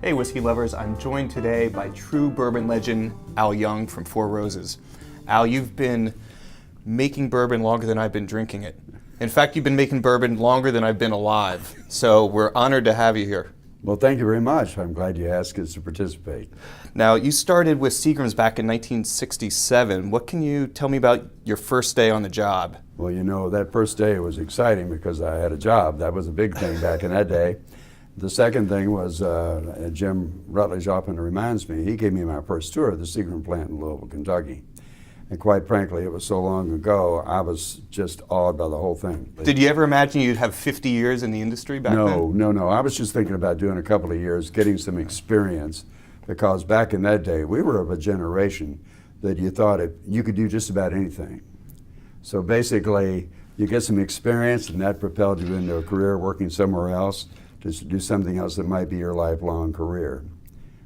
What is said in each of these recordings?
Hey whiskey lovers, I'm joined today by true bourbon legend Al Young from Four Roses. Al, you've been making bourbon longer than I've been drinking it. In fact, you've been making bourbon longer than I've been alive. So we're honored to have you here. Well, thank you very much. I'm glad you asked us to participate. Now, you started with Seagram's back in 1967. What can you tell me about your first day on the job? Well, you know, that first day was exciting because I had a job. That was a big thing back in that day. The second thing was Jim Rutledge often reminds me, he gave me my first tour of the Seagram plant in Louisville, Kentucky. And quite frankly, it was so long ago, I was just awed by the whole thing. Did you ever imagine you'd have 50 years in the industry back then? No. I was just thinking about doing a couple of years, getting some experience, because back in that day, we were of a generation that you thought you could do just about anything. So basically, you get some experience, and that propelled you into a career working somewhere else, to do something else that might be your lifelong career.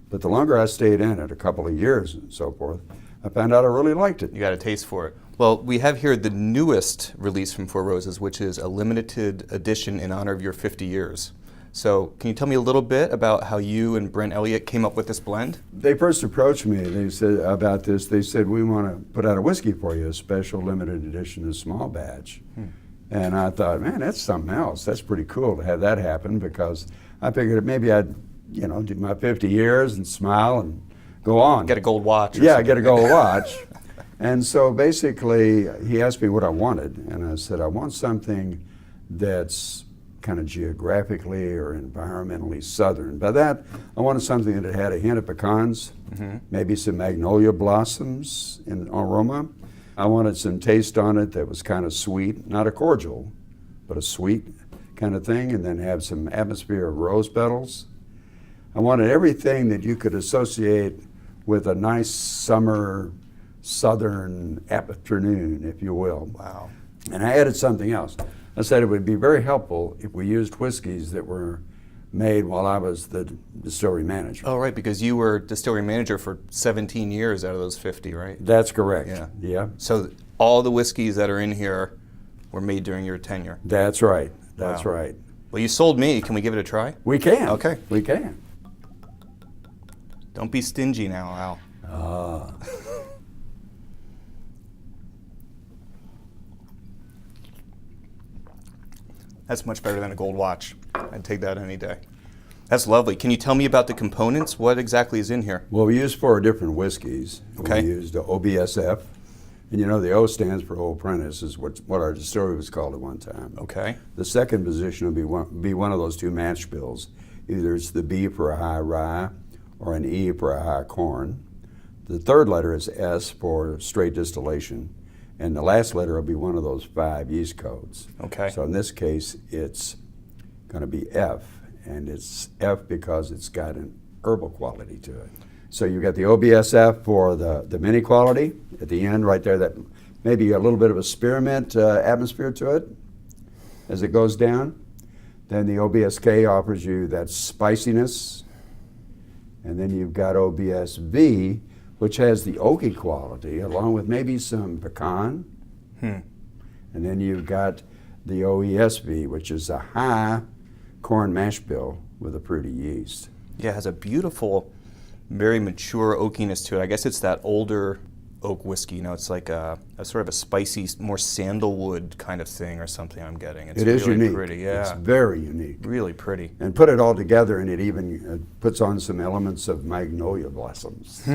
But the longer I stayed in it, a couple of years and so forth, I found out I really liked it. You got a taste for it. Well, we have here the newest release from Four Roses, which is a limited edition in honor of your 50 years. So can you tell me a little bit about how you and Brent Elliott came up with this blend? They first approached me, they said about this, they said, we want to put out a whiskey for you, a special limited edition, a small batch. And I thought, man, that's something else. That's pretty cool to have that happen, because I figured maybe I'd, do my 50 years and smile and go on. Get a gold watch. Yeah, get a gold watch. And so basically, he asked me what I wanted, and I said, I want something that's kind of geographically or environmentally southern. By that, I wanted something that had a hint of pecans, maybe some magnolia blossoms in aroma. I wanted some taste on it that was kind of sweet, not a cordial, but a sweet kind of thing, and then have some atmosphere of rose petals. I wanted everything that you could associate with a nice summer southern afternoon, if you will. Wow. And I added something else. I said it would be very helpful if we used whiskeys that were made while I was the distillery manager. Oh, right, because you were distillery manager for 17 years out of those 50, right? That's correct. Yeah. So all the whiskeys that are in here were made during your tenure? That's right. That's right. Well, you sold me. Can we give it a try? We can. Okay. We can. Don't be stingy now, Al. That's much better than a gold watch. I'd take that any day. That's lovely. Can you tell me about the components? What exactly is in here? Well, we used 4 different whiskeys. Okay. We used OBSF, and the O stands for Old Apprentice, is what our distillery was called at one time. Okay. The second position would be one of those 2 mash bills. Either it's the B for a high rye or an E for a high corn. The third letter is S for straight distillation. And the last letter will be one of those 5 yeast codes. Okay. So in this case, it's going to be F, and it's F because it's got an herbal quality to it. So you got the OBSF for the mini quality at the end right there, that maybe a little bit of a spearmint atmosphere to it as it goes down. Then the OBSK offers you that spiciness. And then you've got OBSV, which has the oaky quality, along with maybe some pecan. And then you've got the OESV, which is a high corn mash bill with a fruity yeast. Yeah, it has a beautiful, very mature oakiness to it. I guess it's that older oak whiskey. It's like a sort of a spicy, more sandalwood kind of thing or something I'm getting. It is really unique. Pretty, yeah. It's very unique. Really pretty. And put it all together, and it even puts on some elements of magnolia blossoms.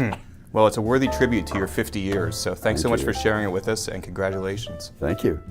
Well, it's a worthy tribute to your 50 years, so thanks so much you. for sharing it with us, and congratulations. Thank you.